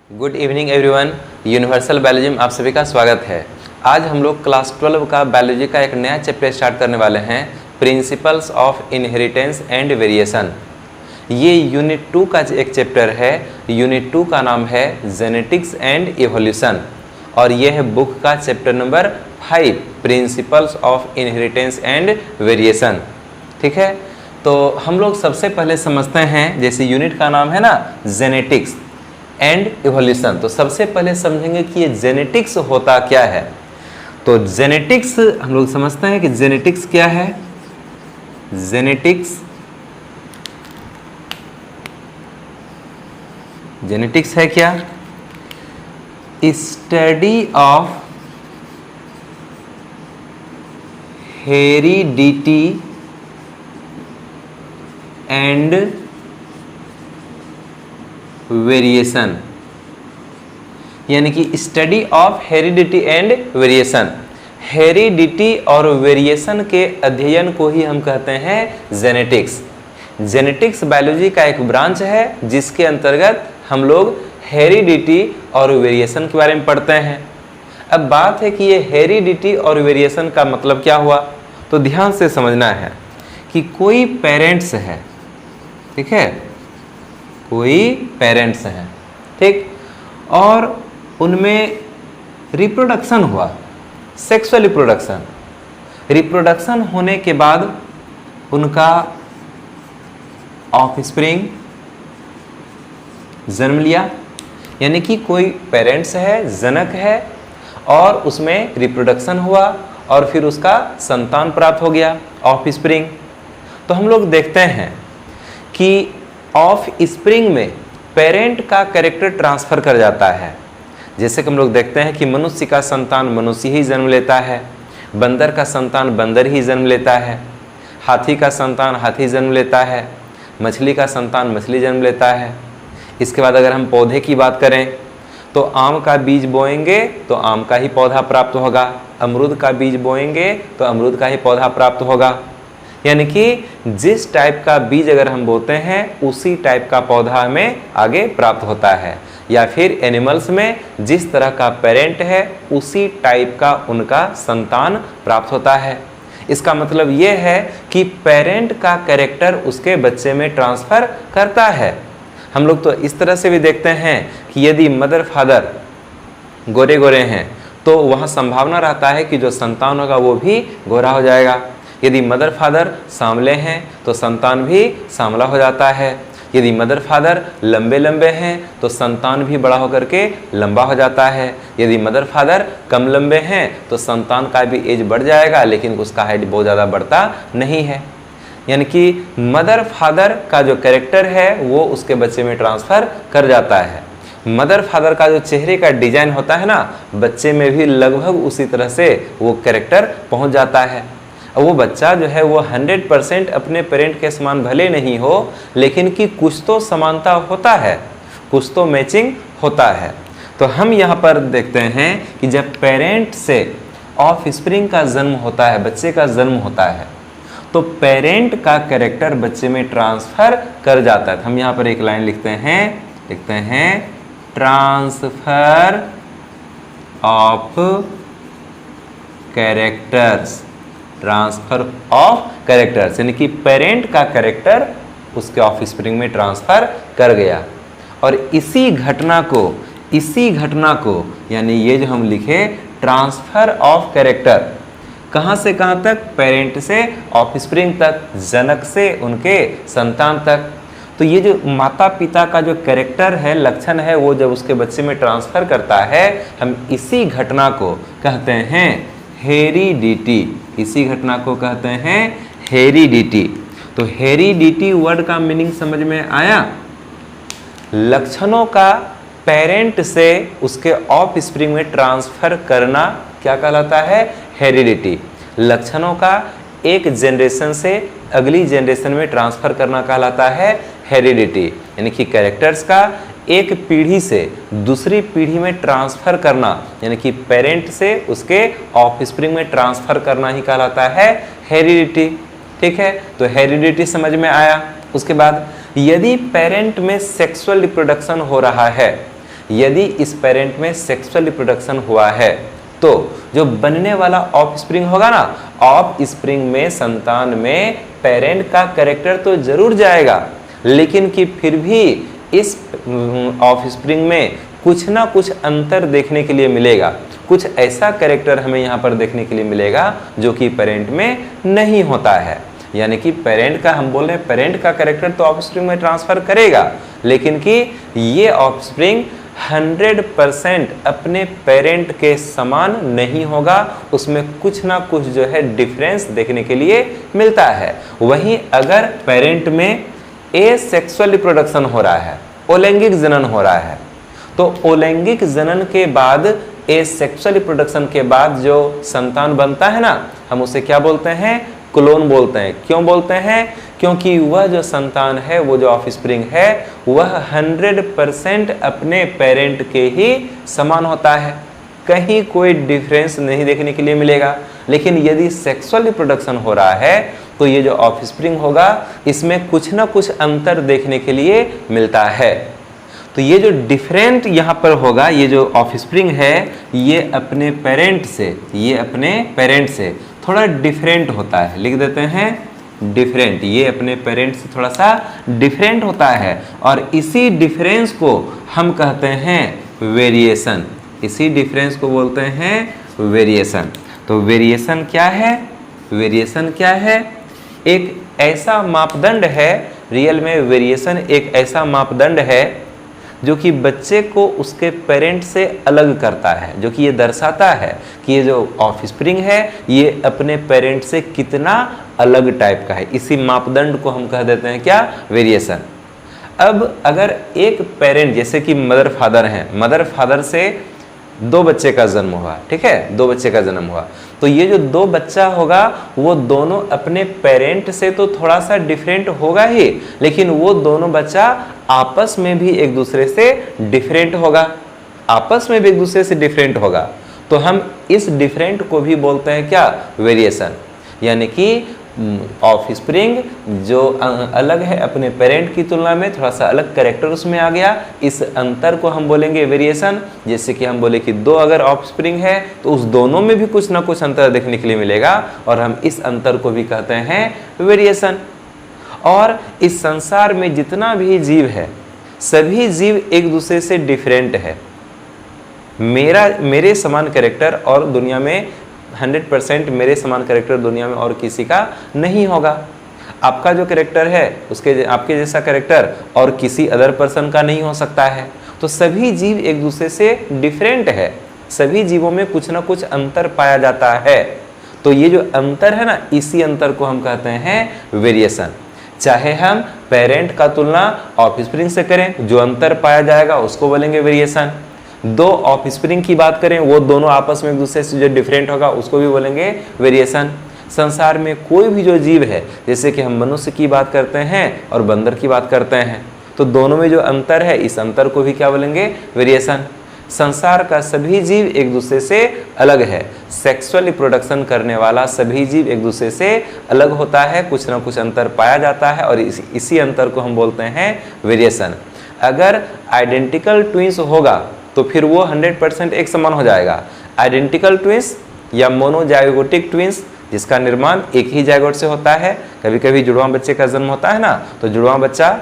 Good evening everyone. Universal biology में आप सभी का स्वागत है। आज हम लोग क्लास 12 का बायोलॉजी का एक नया चैप्टर स्टार्ट करने वाले हैं, principles of inheritance and variation. ये यूनिट 2 का एक चैप्टर है। यूनिट 2 का नाम है जेनेटिक्स एंड इवोल्यूशन और ये है बुक का chapter number 5, principles of inheritance and variation. ठीक है, तो हम लोग सबसे पहले समझते हैं, जैसे यूनिट का नाम है ना जेनेटिक्स एंड इवोल्यूशन, तो सबसे पहले समझेंगे कि ये जेनेटिक्स होता क्या है। तो जेनेटिक्स हम लोग समझते हैं कि जेनेटिक्स क्या है। जेनेटिक्स है क्या? Study of heredity and variation, यानी कि study of heredity and variation. Heredity और वेरिएशन के अध्ययन को ही हम कहते हैं जेनेटिक्स। जेनेटिक्स बायोलॉजी का एक ब्रांच है जिसके अंतर्गत हम लोग हेरिडिटी और वेरिएशन के बारे में पढ़ते हैं। अब बात है कि ये हेरिडिटी और वेरिएशन का मतलब क्या हुआ, तो ध्यान से समझना है कि कोई पेरेंट्स है, ठीक है, कोई पेरेंट्स हैं, ठीक, और उनमें रिप्रोडक्शन हुआ, सेक्सुअल रिप्रोडक्शन होने के बाद उनका ऑफस्प्रिंग जन्म लिया, यानी कि कोई पेरेंट्स है, जनक है, और उसमें रिप्रोडक्शन हुआ और फिर उसका संतान प्राप्त हो गया, ऑफस्प्रिंग। तो हम लोग देखते हैं कि ऑफ स्प्रिंग में पेरेंट का कैरेक्टर ट्रांसफर कर जाता है। जैसे कि हम लोग देखते हैं कि मनुष्य का संतान मनुष्य ही जन्म लेता है, बंदर का संतान बंदर ही जन्म लेता है, हाथी का संतान हाथी जन्म लेता है, मछली का संतान मछली जन्म लेता है। इसके बाद अगर हम पौधे की बात करें तो आम का बीज बोएंगे तो आम का ही पौधा प्राप्त होगा, अमरूद का बीज बोएंगे तो अमरूद का ही पौधा प्राप्त होगा। यानी कि जिस टाइप का बीज अगर हम बोते हैं उसी टाइप का पौधा हमें आगे प्राप्त होता है, या फिर एनिमल्स में जिस तरह का पेरेंट है उसी टाइप का उनका संतान प्राप्त होता है। इसका मतलब ये है कि पेरेंट का कैरेक्टर उसके बच्चे में ट्रांसफर करता है। हम लोग तो इस तरह से भी देखते हैं कि यदि मदर फादर गोरे गोरे हैं तो वहाँ संभावना रहता है कि जो संतान होगा वो भी गोरा हो जाएगा। यदि मदर फादर सांवले हैं तो संतान भी सांवला हो जाता है। यदि मदर फादर लंबे लंबे हैं तो संतान भी बड़ा होकर के लंबा हो जाता है। यदि मदर फादर कम लंबे हैं तो संतान का भी एज बढ़ जाएगा, लेकिन उसका हाइट बहुत ज़्यादा बढ़ता नहीं है। यानी कि मदर फादर का जो कैरेक्टर है वो उसके बच्चे में ट्रांसफ़र कर जाता है। मदर फादर का जो चेहरे का डिजाइन होता है ना, बच्चे में भी लगभग उसी तरह से वो कैरेक्टर पहुँच जाता है। वो बच्चा जो है वो 100% अपने पेरेंट के समान भले नहीं हो, लेकिन कि कुछ तो समानता होता है, कुछ तो मैचिंग होता है। तो हम यहाँ पर देखते हैं कि जब पेरेंट से ऑफस्प्रिंग का जन्म होता है, बच्चे का जन्म होता है, तो पेरेंट का कैरेक्टर बच्चे में ट्रांसफर कर जाता है। हम यहाँ पर एक लाइन लिखते हैं transfer of characters, transfer of characters, यानी कि पेरेंट का कैरेक्टर उसके ऑफस्प्रिंग में ट्रांसफर कर गया। और इसी घटना को यानी ये जो हम लिखे ट्रांसफर ऑफ कैरेक्टर, कहाँ से कहाँ तक? पेरेंट से ऑफस्प्रिंग तक, जनक से उनके संतान तक। तो ये जो माता पिता का जो कैरेक्टर है, लक्षण है, वो जब उसके बच्चे में ट्रांसफर करता है, हम इसी घटना को कहते हैं हेरिडिटी। इसी घटना को कहते हैं हेरिडिटी। तो हेरिडिटी वर्ड का मीनिंग समझ में आया? लक्षणों का पेरेंट से उसके ऑफस्प्रिंग में ट्रांसफर करना क्या कहलाता है? हेरिडिटी। लक्षणों का एक जनरेशन से अगली जनरेशन में ट्रांसफर करना कहलाता है हेरिडिटी। यानी कि कैरेक्टर्स का एक पीढ़ी से दूसरी पीढ़ी में ट्रांसफर करना, यानी कि पेरेंट से उसके ऑफस्प्रिंग में ट्रांसफर करना ही कहलाता है हेरिडिटी। ठीक है, तो हेरिडिटी समझ में आया। उसके बाद यदि पेरेंट में सेक्सुअल रिप्रोडक्शन हो रहा है, यदि इस पेरेंट में सेक्सुअल रिप्रोडक्शन हुआ है तो जो बनने वाला ऑफ स्प्रिंग होगा ना, ऑफ स्प्रिंग में संतान में पेरेंट का कैरेक्टर तो जरूर जाएगा, लेकिन कि फिर भी इस ऑफ स्प्रिंग में कुछ ना कुछ अंतर देखने के लिए मिलेगा। कुछ ऐसा कैरेक्टर हमें यहाँ पर देखने के लिए मिलेगा जो कि पेरेंट में नहीं होता है। यानी कि पेरेंट का, हम बोल रहे हैं पेरेंट का कैरेक्टर तो ऑफस्प्रिंग में ट्रांसफर करेगा, लेकिन कि ये ऑफस्प्रिंग 100% अपने पेरेंट के समान नहीं होगा, उसमें कुछ ना कुछ जो है डिफरेंस देखने के लिए मिलता है। वहीं अगर पेरेंट में एसेक्सुअल रिप्रोडक्शन हो रहा है, अलैंगिक जनन हो रहा है, तो अलैंगिक जनन के बाद एसेक्सुअल रिप्रोडक्शन के बाद जो संतान बनता है ना, हम उसे क्या बोलते हैं? क्लोन बोलते हैं। क्यों बोलते हैं? क्योंकि वह जो संतान है, वो जो ऑफस्प्रिंग है, वह 100% अपने पेरेंट के ही समान होता है, कहीं कोई डिफरेंस नहीं देखने के लिए मिलेगा। लेकिन यदि सेक्सुअल रिप्रोडक्शन हो रहा है तो ये जो ऑफस्प्रिंग होगा इसमें कुछ ना कुछ अंतर देखने के लिए मिलता है। तो ये जो डिफरेंट यहाँ पर होगा, ये जो ऑफस्प्रिंग है ये अपने पेरेंट से थोड़ा डिफरेंट होता है। लिख देते हैं डिफरेंट, ये अपने पेरेंट से थोड़ा सा डिफरेंट होता है, और इसी डिफरेंस को हम कहते हैं वेरिएशन। इसी डिफरेंस को बोलते हैं वेरिएशन। तो वेरिएशन क्या है? वेरिएशन क्या है? एक ऐसा मापदंड है, रियल में वेरिएशन एक ऐसा मापदंड है जो कि बच्चे को उसके पेरेंट से अलग करता है, जो कि ये दर्शाता है कि ये जो ऑफस्प्रिंग है ये अपने पेरेंट से कितना अलग टाइप का है। इसी मापदंड को हम कह देते हैं क्या? वेरिएशन। अब अगर एक पेरेंट, जैसे कि मदर फादर हैं, मदर फादर से 2 बच्चे का जन्म हुआ, ठीक है, 2 बच्चे का जन्म हुआ, तो ये जो 2 बच्चा होगा वो दोनों अपने पेरेंट से तो थोड़ा सा डिफरेंट होगा ही, लेकिन वो दोनों बच्चा आपस में भी एक दूसरे से डिफरेंट होगा, आपस में भी एक दूसरे से डिफरेंट होगा। तो हम इस डिफरेंट को भी बोलते हैं क्या? वेरिएशन। यानी कि ऑफस्प्रिंग जो अलग है अपने पेरेंट की तुलना में, थोड़ा सा अलग कैरेक्टर उसमें आ गया, इस अंतर को हम बोलेंगे वेरिएशन। जैसे कि हम बोले कि 2 अगर ऑफस्प्रिंग है तो उस दोनों में भी कुछ ना कुछ अंतर देखने के लिए मिलेगा, और हम इस अंतर को भी कहते हैं वेरिएशन। और इस संसार में जितना भी जीव है, सभी जीव एक दूसरे से डिफरेंट है। मेरे समान कैरेक्टर और दुनिया में 100% मेरे समान कैरेक्टर दुनिया में और किसी का नहीं होगा। आपका जो कैरेक्टर है उसके आपके जैसा कैरेक्टर और किसी अदर पर्सन का नहीं हो सकता है। तो सभी जीव एक दूसरे से डिफरेंट है, सभी जीवों में कुछ ना कुछ अंतर पाया जाता है। तो ये जो अंतर है ना, इसी अंतर को हम कहते हैं वेरिएशन। चाहे हम पेरेंट का तुलना ऑफस्प्रिंग से करें, जो अंतर पाया जाएगा उसको बोलेंगे वेरिएशन। 2 ऑफस्प्रिंग की बात करें, वो दोनों आपस में एक दूसरे से जो डिफरेंट होगा उसको भी बोलेंगे वेरिएशन। संसार में कोई भी जो जीव है, जैसे कि हम मनुष्य की बात करते हैं और बंदर की बात करते हैं, तो दोनों में जो अंतर है, इस अंतर को भी क्या बोलेंगे? वेरिएशन। संसार का सभी जीव एक दूसरे से अलग है। सेक्सुअल रिप्रोडक्शन करने वाला सभी जीव एक दूसरे से अलग होता है, कुछ ना कुछ अंतर पाया जाता है, और इसी अंतर को हम बोलते हैं वेरिएशन। अगर आइडेंटिकल ट्विंस होगा तो फिर वो 100% एक समान हो जाएगा। आइडेंटिकल ट्विंस या मोनोजाइगोटिक ट्विंस, जिसका निर्माण एक ही जाइगोट से होता है। कभी कभी जुड़वां बच्चे का जन्म होता है ना, तो जुड़वां बच्चा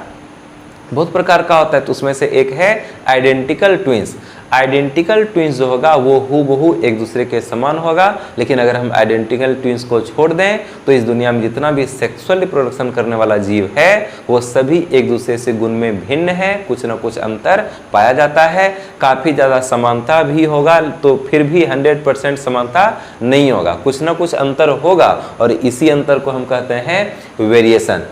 बहुत प्रकार का होता है, तो उसमें से एक है आइडेंटिकल ट्विंस। आइडेंटिकल ट्विंस जो होगा वो हूबहू एक दूसरे के समान होगा। लेकिन अगर हम आइडेंटिकल ट्विंस को छोड़ दें तो इस दुनिया में जितना भी सेक्सुअल रिप्रोडक्शन करने वाला जीव है वो सभी एक दूसरे से गुण में भिन्न है, कुछ ना कुछ अंतर पाया जाता है। काफ़ी ज़्यादा समानता भी होगा तो फिर भी 100% समानता नहीं होगा, कुछ ना कुछ अंतर होगा, और इसी अंतर को हम कहते हैं वेरिएशन।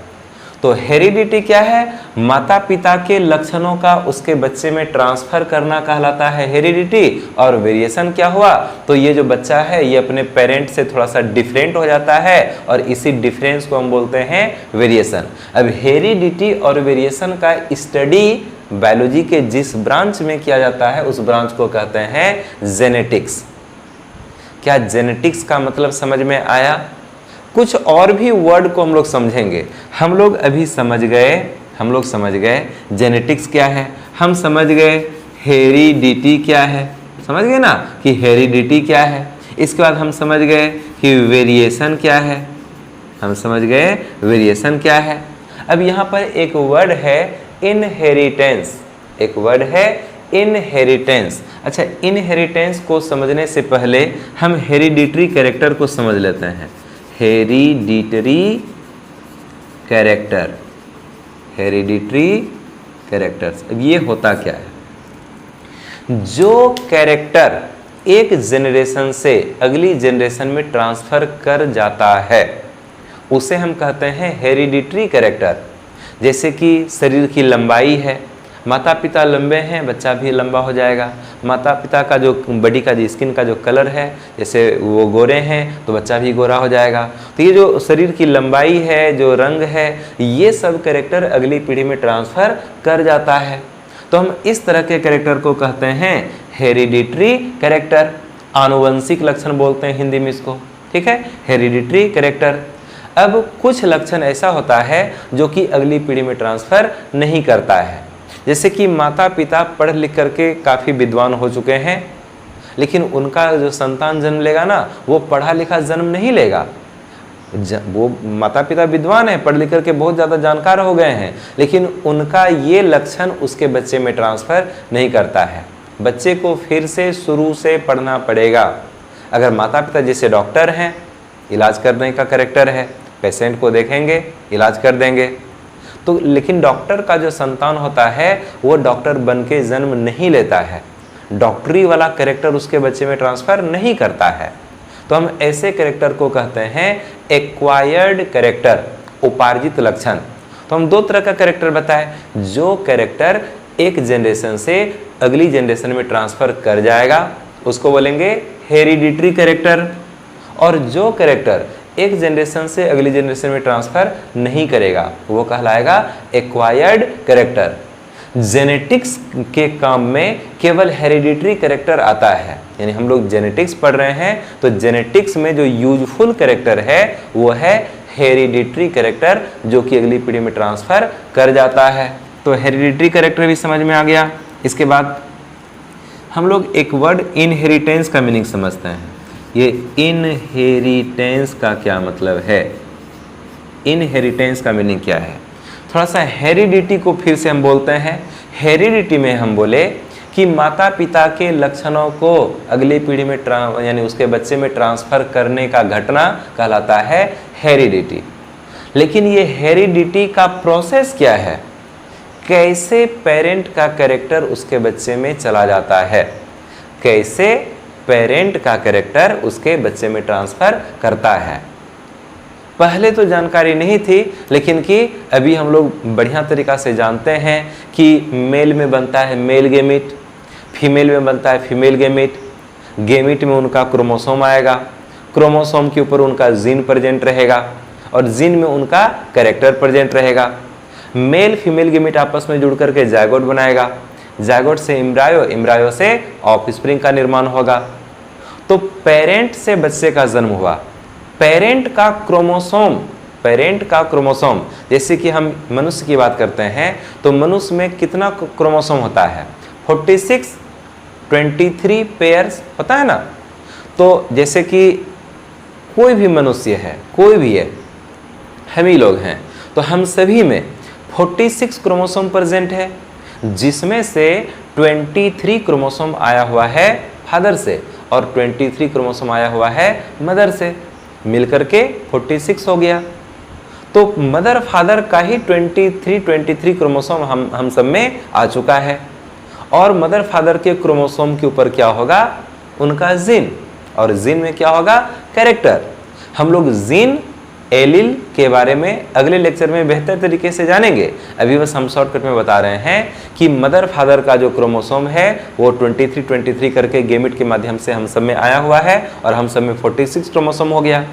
तो हेरिडिटी क्या है? माता पिता के लक्षणों का उसके बच्चे में ट्रांसफर करना कहलाता है हेरिडिटी। और वेरिएशन क्या हुआ? तो ये जो बच्चा है ये अपने पेरेंट से थोड़ा सा डिफरेंट हो जाता है, और इसी डिफरेंस को हम बोलते हैं वेरिएशन। अब हेरिडिटी और वेरिएशन का स्टडी बायोलॉजी के जिस ब्रांच में किया जाता है उस ब्रांच को कहते हैं जेनेटिक्स। क्या जेनेटिक्स का मतलब समझ में आया? कुछ और भी वर्ड को हम लोग समझेंगे। हम लोग अभी समझ गए जेनेटिक्स क्या है, हम समझ गए हेरिडिटी क्या है, समझ गए ना कि हेरिडिटी क्या है। इसके बाद हम समझ गए कि वेरिएशन क्या है, हम समझ गए वेरिएशन क्या है। अब यहाँ पर एक वर्ड है इनहेरिटेंस, एक वर्ड है इनहेरिटेंस। अच्छा, इनहेरिटेंस को समझने से पहले हम हेरिडिटरी कैरेक्टर को समझ लेते हैं। हेरिडिटरी कैरेक्टर, हेरिडिटरी कैरेक्टर्स, अब ये होता क्या है? जो कैरेक्टर एक जनरेशन से अगली जनरेशन में ट्रांसफर कर जाता है उसे हम कहते हैं हेरिडिटरी कैरेक्टर। जैसे कि शरीर की लंबाई है, माता पिता लंबे हैं, बच्चा भी लंबा हो जाएगा। माता पिता का जो बॉडी का, जो स्किन का जो कलर है, जैसे वो गोरे हैं तो बच्चा भी गोरा हो जाएगा। तो ये जो शरीर की लंबाई है, जो रंग है, ये सब कैरेक्टर अगली पीढ़ी में ट्रांसफ़र कर जाता है। तो हम इस तरह के कैरेक्टर को कहते हैं हेरिडिटरी कैरेक्टर। आनुवंशिक लक्षण बोलते हैं हिंदी में इसको, ठीक है, हेरिडिटरी कैरेक्टर। अब कुछ लक्षण ऐसा होता है जो कि अगली पीढ़ी में ट्रांसफ़र नहीं करता है। जैसे कि माता पिता पढ़ लिख करके काफ़ी विद्वान हो चुके हैं, लेकिन उनका जो संतान जन्म लेगा ना, वो पढ़ा लिखा जन्म नहीं लेगा। वो माता पिता विद्वान हैं, पढ़ लिख करके बहुत ज़्यादा जानकार हो गए हैं, लेकिन उनका ये लक्षण उसके बच्चे में ट्रांसफ़र नहीं करता है। बच्चे को फिर से शुरू से पढ़ना पड़ेगा। अगर माता पिता जैसे डॉक्टर हैं, इलाज करने का कैरेक्टर है, पेशेंट को देखेंगे, इलाज कर देंगे, तो लेकिन डॉक्टर का जो संतान होता है वो डॉक्टर बन के जन्म नहीं लेता है, डॉक्टरी वाला कैरेक्टर उसके बच्चे में ट्रांसफ़र नहीं करता है। तो हम ऐसे कैरेक्टर को कहते हैं एक्वायर्ड कैरेक्टर, उपार्जित लक्षण। तो हम दो तरह का कैरेक्टर बताए, जो कैरेक्टर एक जनरेशन से अगली जनरेशन में ट्रांसफ़र कर जाएगा उसको बोलेंगे हेरिडिटरी कैरेक्टर, और जो कैरेक्टर एक जनरेशन से अगली जनरेशन में ट्रांसफ़र नहीं करेगा वो कहलाएगा एक्वायर्ड कैरेक्टर। जेनेटिक्स के काम में केवल हेरिडिटरी कैरेक्टर आता है, यानी हम लोग जेनेटिक्स पढ़ रहे हैं तो जेनेटिक्स में जो यूजफुल कैरेक्टर है वो है हेरिडिटरी कैरेक्टर, जो कि अगली पीढ़ी में ट्रांसफ़र कर जाता है। तो हेरिडिटरी कैरेक्टर भी समझ में आ गया। इसके बाद हम लोग एक वर्ड इनहेरिटेंस का मीनिंग समझते हैं। ये इनहेरिटेंस का क्या मतलब है, इनहेरिटेंस का मीनिंग क्या है? थोड़ा सा हेरिडिटी को फिर से हम बोलते हैं। हेरिडिटी में हम बोले कि माता पिता के लक्षणों को अगली पीढ़ी में यानी उसके बच्चे में ट्रांसफ़र करने का घटना कहलाता है हेरिडिटी। लेकिन ये हेरिडिटी का प्रोसेस क्या है? कैसे पेरेंट का कैरेक्टर उसके बच्चे में चला जाता है, कैसे पेरेंट का कैरेक्टर उसके बच्चे में ट्रांसफ़र करता है। पहले तो जानकारी नहीं थी, लेकिन कि अभी हम लोग बढ़िया तरीक़ा से जानते हैं कि मेल में बनता है मेल गेमिट, फीमेल में बनता है फीमेल गेमिट। गेमिट में उनका क्रोमोसोम आएगा, क्रोमोसोम के ऊपर उनका जीन प्रेजेंट रहेगा और जीन में उनका कैरेक्टर प्रेजेंट रहेगा। मेल फीमेल गेमिट आपस में जुड़ करके जायगोट बनाएगा, जायगोट से एम्ब्रायो, एम्ब्रायो से ऑफस्प्रिंग का निर्माण होगा। तो पेरेंट से बच्चे का जन्म हुआ, पेरेंट का क्रोमोसोम, जैसे कि हम मनुष्य की बात करते हैं तो मनुष्य में कितना क्रोमोसोम होता है? 46, 23 पेयर्स होता है ना। तो जैसे कि कोई भी मनुष्य है, कोई भी है, हम ही लोग हैं, तो हम सभी में 46 क्रोमोसोम प्रेजेंट है, जिसमें से 23 क्रोमोसोम आया हुआ है फादर से और 23 क्रोमोसोम आया हुआ है मदर से, मिलकर के 46 हो गया। तो मदर फादर का ही 23 क्रोमोसोम हम सब में आ चुका है। और मदर फादर के क्रोमोसोम के ऊपर क्या होगा? उनका जीन, और जीन में क्या होगा? कैरेक्टर। हम लोग जीन एलील के बारे में अगले लेक्चर में बेहतर तरीके से जानेंगे। अभी बस हम शॉर्टकट में बता रहे हैं कि मदर फादर का जो क्रोमोसोम है वो 23 करके गेमिट के माध्यम से हम सब में आया हुआ है और हम सब में 46 क्रोमोसोम हो गया।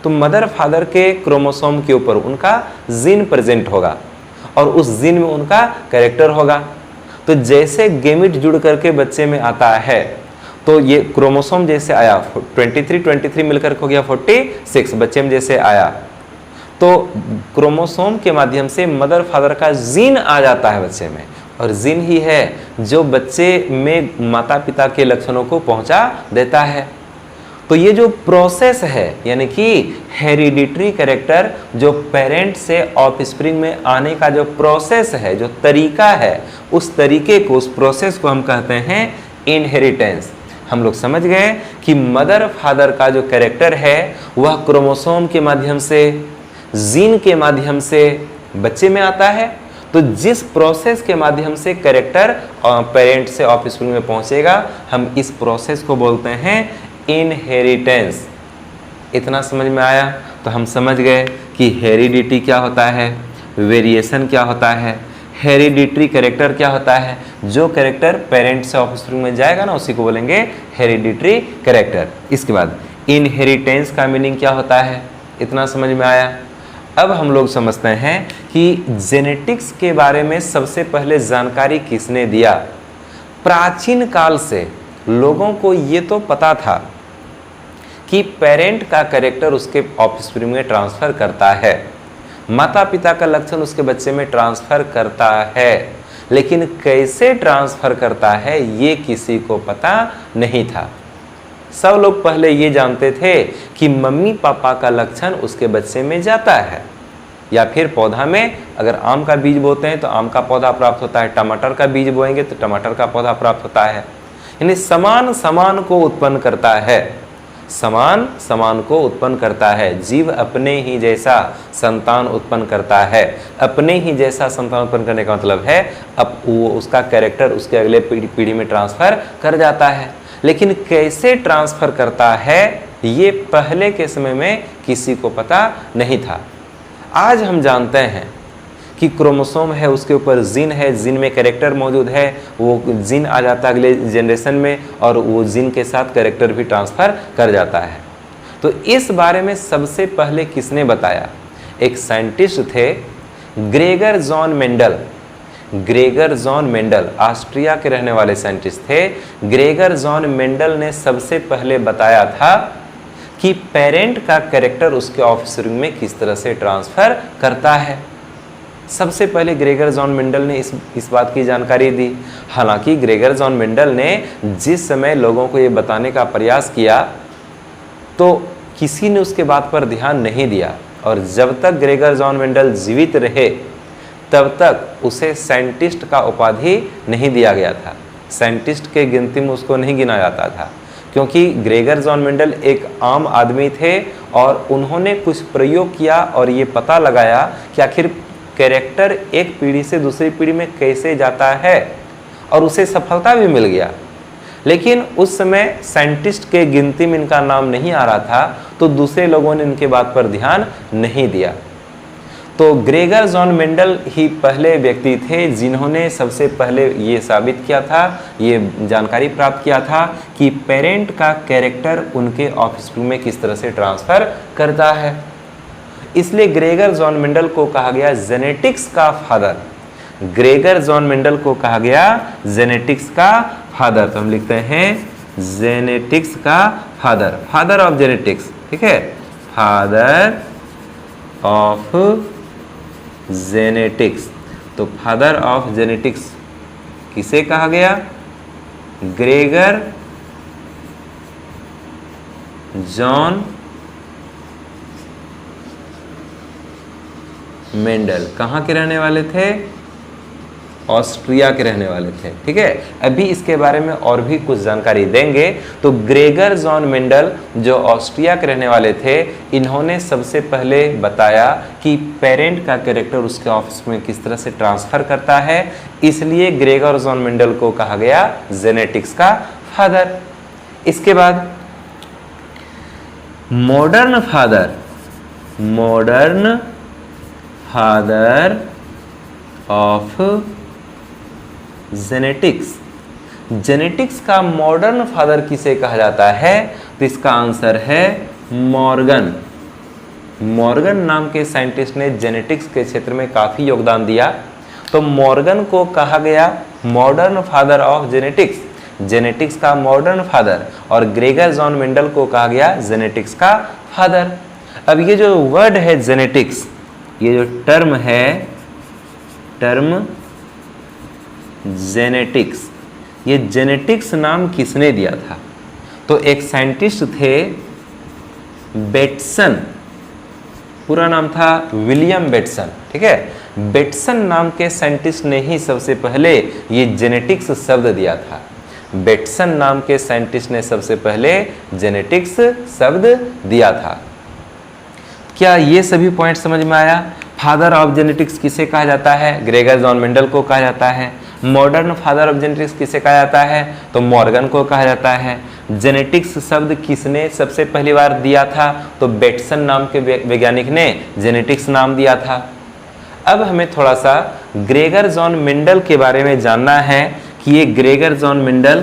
तो मदर फादर के क्रोमोसोम के ऊपर उनका जीन प्रेजेंट होगा और उस जीन में उनका कैरेक्टर होगा। तो जैसे गेमिट जुड़ करके बच्चे में आता है तो ये क्रोमोसोम जैसे आया 23 मिलकर हो गया 46, बच्चे में जैसे आया तो क्रोमोसोम के माध्यम से मदर फादर का जीन आ जाता है बच्चे में, और जीन ही है जो बच्चे में माता पिता के लक्षणों को पहुंचा देता है। तो ये जो प्रोसेस है यानी कि हेरिडिटरी कैरेक्टर जो पेरेंट से ऑफस्प्रिंग में आने का जो प्रोसेस है, जो तरीका है, उस तरीके को, उस प्रोसेस को हम कहते हैं इनहेरिटेंस। हम लोग समझ गए कि मदर फादर का जो कैरेक्टर है वह क्रोमोसोम के माध्यम से, जीन के माध्यम से बच्चे में आता है। तो जिस प्रोसेस के माध्यम से कैरेक्टर पेरेंट से ऑफस्प्रिंग में पहुंचेगा, हम इस प्रोसेस को बोलते हैं इनहेरिटेंस। इतना समझ में आया? तो हम समझ गए कि हेरिडिटी क्या होता है, वेरिएशन क्या होता है, हेरिडिटरी कैरेक्टर क्या होता है। जो कैरेक्टर पेरेंट से ऑफस्प्रिंग में जाएगा ना, उसी को बोलेंगे हेरिडिटरी कैरेक्टर। इसके बाद इनहेरिटेंस का मीनिंग क्या होता है, इतना समझ में आया। अब हम लोग समझते हैं कि जेनेटिक्स के बारे में सबसे पहले जानकारी किसने दिया। प्राचीन काल से लोगों को ये तो पता था कि पेरेंट का कैरेक्टर उसके ऑफस्प्रिंग में ट्रांसफर करता है, माता पिता का लक्षण उसके बच्चे में ट्रांसफर करता है, लेकिन कैसे ट्रांसफर करता है ये किसी को पता नहीं था। सब लोग पहले ये जानते थे कि मम्मी पापा का लक्षण उसके बच्चे में जाता है, या फिर पौधा में अगर आम का बीज बोते हैं तो आम का पौधा प्राप्त होता है, टमाटर का बीज बोएंगे तो टमाटर का पौधा प्राप्त होता है। यानी समान समान को उत्पन्न करता है, समान समान को उत्पन्न करता है। जीव अपने ही जैसा संतान उत्पन्न करता है। अपने ही जैसा संतान उत्पन्न करने का मतलब है अब वो उसका कैरेक्टर उसके अगले पीढ़ी में ट्रांसफर कर जाता है। लेकिन कैसे ट्रांसफर करता है ये पहले के समय में किसी को पता नहीं था। आज हम जानते हैं कि क्रोमोसोम है, उसके ऊपर जीन है, जीन में कैरेक्टर मौजूद है, वो जीन आ जाता है अगले जनरेशन में और वो जीन के साथ कैरेक्टर भी ट्रांसफर कर जाता है। तो इस बारे में सबसे पहले किसने बताया? एक साइंटिस्ट थे, Gregor John Mendel. Gregor John Mendel Austria के रहने वाले साइंटिस्ट थे। ग्रेगर जॉन मेंडल ने सबसे पहले बताया था कि पेरेंट का कैरेक्टर उसके ऑफस्प्रिंग में किस तरह से ट्रांसफर करता है। सबसे पहले ग्रेगर जॉन मेंडल ने इस बात की जानकारी दी। हालांकि ग्रेगर जॉन मेंडल ने जिस समय लोगों को ये बताने का प्रयास किया तो किसी ने उसके बात पर ध्यान नहीं दिया, और जब तक ग्रेगर जॉन मेंडल जीवित रहे तब तक उसे साइंटिस्ट का उपाधि नहीं दिया गया था। साइंटिस्ट के गिनती में उसको नहीं गिना जाता था, क्योंकि ग्रेगर जॉन मेंडल एक आम आदमी थे और उन्होंने कुछ प्रयोग किया और ये पता लगाया कि आखिर कैरेक्टर एक पीढ़ी से दूसरी पीढ़ी में कैसे जाता है, और उसे सफलता भी मिल गया। लेकिन उस समय साइंटिस्ट के गिनती में इनका नाम नहीं आ रहा था, तो दूसरे लोगों ने इनके बात पर ध्यान नहीं दिया। तो ग्रेगर जॉन मेंडल ही पहले व्यक्ति थे जिन्होंने सबसे पहले ये साबित किया था, ये जानकारी प्राप्त किया था कि पेरेंट का कैरेक्टर उनके ऑफस्प्रिंग में किस तरह से ट्रांसफर करता है। इसलिए ग्रेगर जॉन मेंडल को कहा गया जेनेटिक्स का फादर। ग्रेगर जॉन मेंडल को कहा गया जेनेटिक्स का फादर। तो हम लिखते हैं जेनेटिक्स का फादर, फादर ऑफ जेनेटिक्स। ठीक है, फादर ऑफ जेनेटिक्स। तो फादर ऑफ जेनेटिक्स किसे कहा गया? Gregor John Mendel. कहाँ के रहने वाले थे? ऑस्ट्रिया के रहने वाले थे। ठीक है, अभी इसके बारे में और भी कुछ जानकारी देंगे। तो ग्रेगर जॉन मेंडल जो ऑस्ट्रिया के रहने वाले थे, इन्होंने सबसे पहले बताया कि पेरेंट का कैरेक्टर उसके ऑफस्प्रिंग में किस तरह से ट्रांसफर करता है। इसलिए ग्रेगर जॉन मेंडल को कहा गया जेनेटिक्स का फादर। इसके बाद modern father, modern father of genetics. Genetics का मॉडर्न फादर किसे कहा जाता है? तो इसका आंसर है मॉर्गन। मॉर्गन नाम के साइंटिस्ट ने जेनेटिक्स के क्षेत्र में काफी योगदान दिया, तो मॉर्गन को कहा गया modern father of genetics, genetics का मॉडर्न फादर। और ग्रेगर जॉन मेंडल को कहा गया जेनेटिक्स का फादर। अब ये जो वर्ड है जेनेटिक्स, ये जो टर्म है, टर्म जेनेटिक्स। ये जेनेटिक्स नाम किसने दिया था? तो एक साइंटिस्ट थे बेटसन, पूरा नाम था विलियम बेटसन, ठीक है। बेटसन नाम के साइंटिस्ट ने ही सबसे पहले ये जेनेटिक्स शब्द दिया था। बेटसन नाम के साइंटिस्ट ने सबसे पहले जेनेटिक्स शब्द दिया था। क्या ये सभी पॉइंट समझ में आया? फादर ऑफ जेनेटिक्स किसे कहा जाता है? ग्रेगर जॉन मेंडल को कहा जाता है। मॉडर्न फादर ऑफ जेनेटिक्स किसे कहा जाता है? तो मॉर्गन को कहा जाता है। जेनेटिक्स शब्द किसने सबसे पहली बार दिया था? तो बेटसन नाम के वैज्ञानिक ने जेनेटिक्स नाम दिया था। अब हमें थोड़ा सा ग्रेगर जॉन मेंडल के बारे में जानना है कि ये ग्रेगर जॉन मेंडल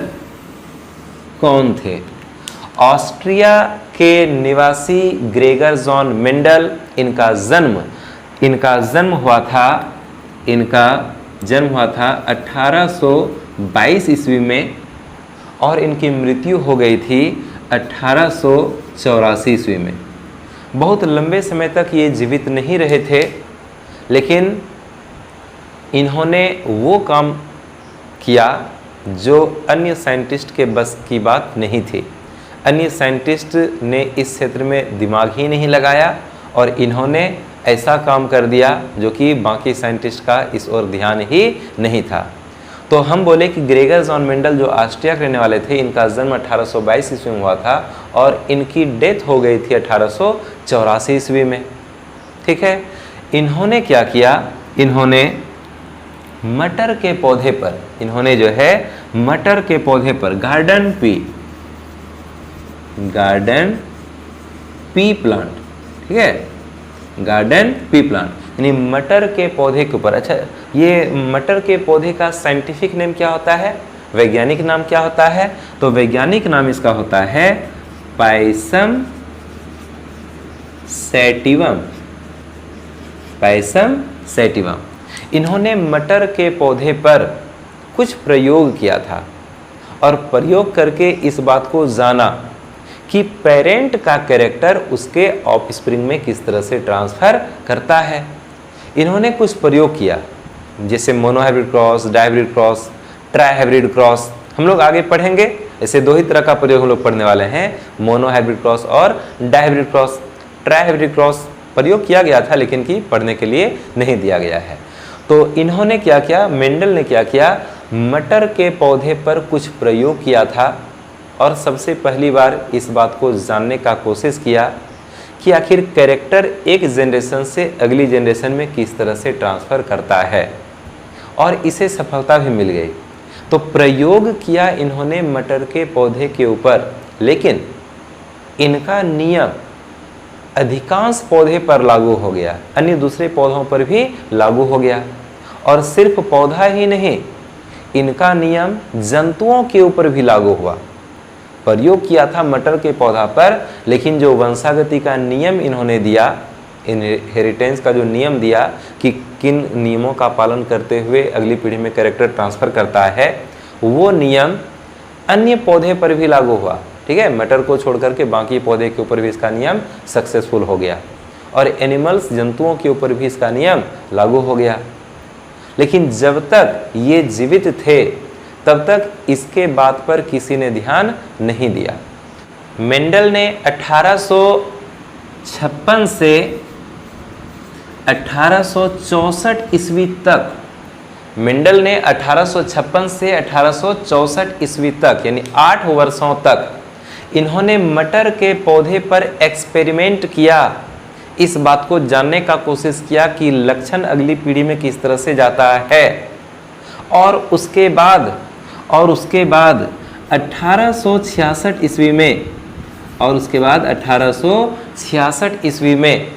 कौन थे। ऑस्ट्रिया के निवासी ग्रेगर जॉन मेंडल, इनका जन्म हुआ था 1822 ईस्वी में और इनकी मृत्यु हो गई थी 1884 ईस्वी में। बहुत लंबे समय तक ये जीवित नहीं रहे थे, लेकिन इन्होंने वो काम किया जो अन्य साइंटिस्ट के बस की बात नहीं थी। अन्य साइंटिस्ट ने इस क्षेत्र में दिमाग ही नहीं लगाया और इन्होंने ऐसा काम कर दिया जो कि बाकी साइंटिस्ट का इस ओर ध्यान ही नहीं था। तो हम बोले कि ग्रेगर जॉन मेंडल जो ऑस्ट्रिया के रहने वाले थे, इनका जन्म 1822 ईस्वी में हुआ था और इनकी डेथ हो गई थी 1884 ईस्वी में, ठीक है। इन्होंने क्या किया? इन्होंने मटर के पौधे पर, इन्होंने जो है मटर के पौधे पर गार्डन पी प्लांट, ठीक है, गार्डन पी प्लांट यानी मटर के पौधे के ऊपर। अच्छा, ये मटर के पौधे का साइंटिफिक नेम क्या होता है? वैज्ञानिक नाम क्या होता है? तो वैज्ञानिक नाम इसका होता है पायसम सैटिवम। पायसम सैटिवम। इन्होंने मटर के पौधे पर कुछ प्रयोग किया था और प्रयोग करके इस बात को जाना कि पेरेंट का कैरेक्टर उसके ऑफस्प्रिंग में किस तरह से ट्रांसफर करता है। इन्होंने कुछ प्रयोग किया, जैसे monohybrid cross, dihybrid cross, trihybrid cross. हम लोग आगे पढ़ेंगे, ऐसे दो ही तरह का प्रयोग हम लोग पढ़ने वाले हैं, मोनोहाइब्रिड क्रॉस और डायहाइब्रिड क्रॉस। ट्राइहाइब्रिड क्रॉस प्रयोग किया गया था लेकिन कि पढ़ने के लिए नहीं दिया गया है। तो इन्होंने क्या किया, मेंडल ने क्या किया, मटर के पौधे पर कुछ प्रयोग किया था और सबसे पहली बार इस बात को जानने का कोशिश किया कि आखिर कैरेक्टर एक जनरेशन से अगली जनरेशन में किस तरह से ट्रांसफ़र करता है, और इसे सफलता भी मिल गई। तो प्रयोग किया इन्होंने मटर के पौधे के ऊपर, लेकिन इनका नियम अधिकांश पौधे पर लागू हो गया, अन्य दूसरे पौधों पर भी लागू हो गया। और सिर्फ पौधा ही नहीं, इनका नियम जंतुओं के ऊपर भी लागू हुआ। प्रयोग किया था मटर के पौधा पर, लेकिन जो वंशागति का नियम इन्होंने दिया, इनहेरिटेंस का जो नियम दिया कि किन नियमों का पालन करते हुए अगली पीढ़ी में कैरेक्टर ट्रांसफ़र करता है, वो नियम अन्य पौधे पर भी लागू हुआ। ठीक है, मटर को छोड़ करके बाकी पौधे के ऊपर भी इसका नियम सक्सेसफुल हो गया और एनिमल्स, जंतुओं के ऊपर भी इसका नियम लागू हो गया। लेकिन जब तक ये जीवित थे तब तक इसके बात पर किसी ने ध्यान नहीं दिया। मेंडल ने 1856 से 1864 ईस्वी तक, मेंडल ने 1856 से 1864 ईस्वी तक यानी 8 वर्षों तक इन्होंने मटर के पौधे पर एक्सपेरिमेंट किया, इस बात को जानने का कोशिश किया कि लक्षण अगली पीढ़ी में किस तरह से जाता है। और उसके बाद 1866 ईस्वी में, और उसके बाद 1866 ईस्वी में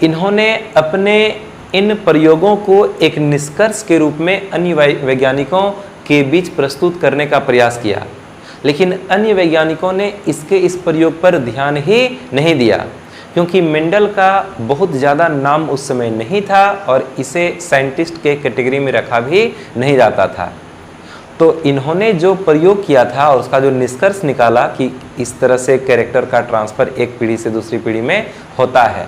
इन्होंने अपने इन प्रयोगों को एक निष्कर्ष के रूप में अन्य वैज्ञानिकों के बीच प्रस्तुत करने का प्रयास किया, लेकिन अन्य वैज्ञानिकों ने इसके इस प्रयोग पर ध्यान ही नहीं दिया, क्योंकि मेंडल का बहुत ज़्यादा नाम उस समय नहीं था और इसे साइंटिस्ट के कैटेगरी में रखा भी नहीं जाता था। तो इन्होंने जो प्रयोग किया था और उसका जो निष्कर्ष निकाला कि इस तरह से कैरेक्टर का ट्रांसफ़र एक पीढ़ी से दूसरी पीढ़ी में होता है,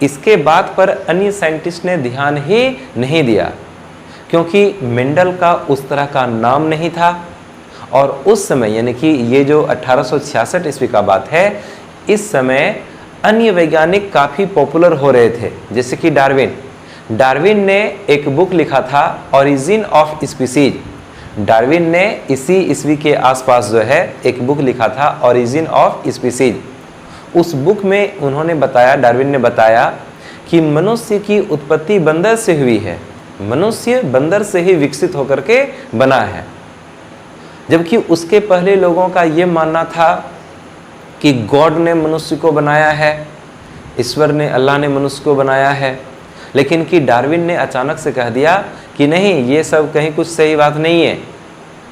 इसके बाद पर अन्य साइंटिस्ट ने ध्यान ही नहीं दिया, क्योंकि मेंडल का उस तरह का नाम नहीं था। और उस समय यानी कि ये जो 1866 ईस्वी का बात है, इस समय अन्य वैज्ञानिक काफ़ी पॉपुलर हो रहे थे, जैसे कि डार्विन ने एक बुक लिखा था ओरिजिन ऑफ स्पीसीज। डार्विन ने इसी ईस्वी के आसपास जो है एक बुक लिखा था ओरिजिन ऑफ स्पीसीज। उस बुक में उन्होंने बताया, डार्विन ने बताया कि मनुष्य की उत्पत्ति बंदर से हुई है, मनुष्य बंदर से ही विकसित होकर के बना है। जबकि उसके पहले लोगों का ये मानना था कि गॉड ने मनुष्य को बनाया है, ईश्वर ने, अल्लाह ने मनुष्य को बनाया है। लेकिन कि डार्विन ने अचानक से कह दिया कि नहीं, ये सब कहीं कुछ सही बात नहीं है।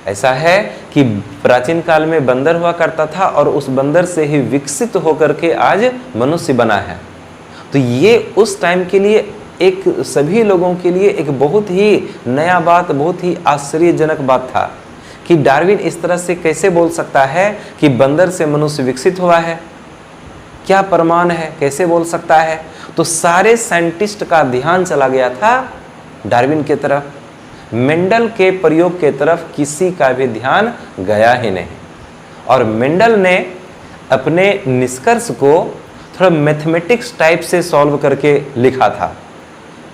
ऐसा है कि प्राचीन काल में बंदर हुआ करता था और उस बंदर से ही विकसित होकर के आज मनुष्य बना है। तो ये उस टाइम के लिए एक, सभी लोगों के लिए एक बहुत ही नया बात, बहुत ही आश्चर्यजनक बात था कि डार्विन इस तरह से कैसे बोल सकता है कि बंदर से मनुष्य विकसित हुआ है, क्या प्रमाण है, कैसे बोल सकता है। तो सारे साइंटिस्ट का ध्यान चला गया था डार्विन की तरफ, मेंडल के प्रयोग के तरफ किसी का भी ध्यान गया ही नहीं। और मेंडल ने अपने निष्कर्ष को थोड़ा मैथमेटिक्स टाइप से सॉल्व करके लिखा था।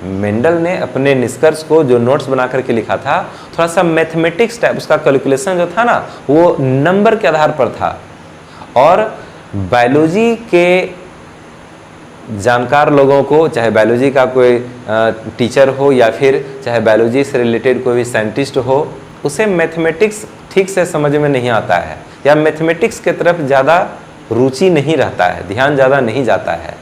मेंडल ने अपने निष्कर्ष को जो नोट्स बना करके लिखा था, थोड़ा सा मैथमेटिक्स टाइप, उसका कैलकुलेशन जो था ना वो नंबर के आधार पर था। और बायोलॉजी के जानकार लोगों को, चाहे बायोलॉजी का कोई टीचर हो या फिर चाहे बायोलॉजी से रिलेटेड कोई भी साइंटिस्ट हो, उसे मैथमेटिक्स ठीक से समझ में नहीं आता है या मैथमेटिक्स के तरफ ज़्यादा रुचि नहीं रहता है, ध्यान ज़्यादा नहीं जाता है।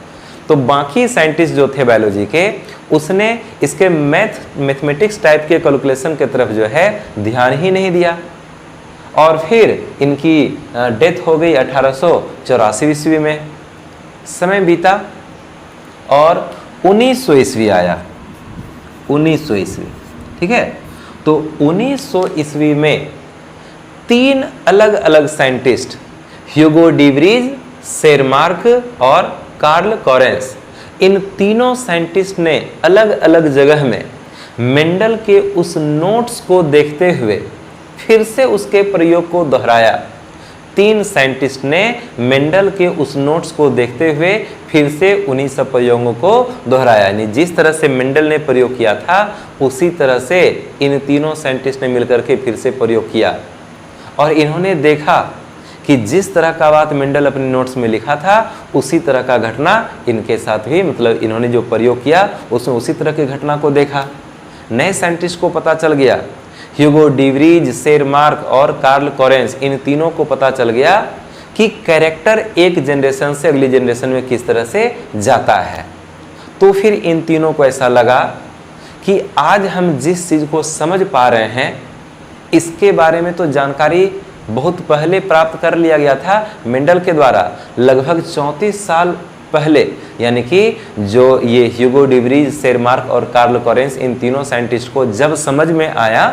तो बाकी साइंटिस्ट जो थे बायोलॉजी के, उसने इसके मैथमेटिक्स टाइप के कैलकुलेशन के तरफ जो है ध्यान ही नहीं दिया। और फिर इनकी डेथ हो गई 1884 ईस्वी में। समय बीता और 1900 ईस्वी आया, 1900 ईस्वी, ठीक है। तो 1900 ईस्वी में 3 अलग अलग साइंटिस्ट, ह्यूगो डी व्रीज, शेरमार्क और कार्ल कोरेंस, इन तीनों साइंटिस्ट ने अलग अलग जगह में मेंडल के उस नोट्स को देखते हुए फिर से उसके प्रयोग को दोहराया। 3 साइंटिस्ट ने मेंडल के उस नोट्स को देखते हुए फिर से उन्हीं सब प्रयोगों को दोहराया। यानी जिस तरह से मेंडल ने प्रयोग किया था उसी तरह से इन तीनों साइंटिस्ट ने मिलकर के फिर से प्रयोग किया। और इन्होंने देखा कि जिस तरह का बात मेंडल अपने नोट्स में लिखा था उसी तरह का घटना इनके साथ भी, मतलब इन्होंने जो प्रयोग किया उसमें उसी तरह की घटना को देखा। नए साइंटिस्ट को पता चल गया, ह्यूगो डी व्रीज, शेरमार्क और कार्ल कोरेंस, इन तीनों को पता चल गया कि कैरेक्टर एक जनरेशन से अगली जनरेशन में किस तरह से जाता है। तो फिर इन तीनों को ऐसा लगा कि आज हम जिस चीज़ को समझ पा रहे हैं इसके बारे में तो जानकारी बहुत पहले प्राप्त कर लिया गया था मेंडल के द्वारा, लगभग 34 साल पहले। यानी कि जो ये ह्यूगो डी व्रीज, शेरमार्क और कार्ल कोरेंस, इन तीनों साइंटिस्ट को जब समझ में आया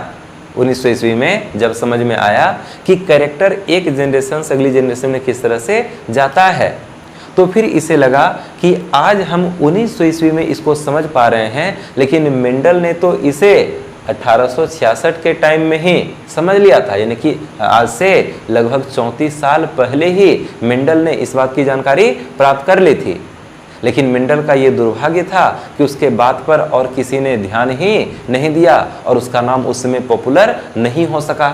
1900 ईस्वी में, जब समझ में आया कि कैरेक्टर एक जनरेशन से अगली जनरेशन में किस तरह से जाता है, तो फिर इसे लगा कि आज हम 1900 ईस्वी में इसको समझ पा रहे हैं, लेकिन मेंडल ने तो इसे 1866 के टाइम में ही समझ लिया था। यानी कि आज से लगभग 34 साल पहले ही मेंडल ने इस बात की जानकारी प्राप्त कर ली थी। लेकिन मेंडल का ये दुर्भाग्य था कि उसके बात पर और किसी ने ध्यान ही नहीं दिया और उसका नाम उस समय पॉपुलर नहीं हो सका।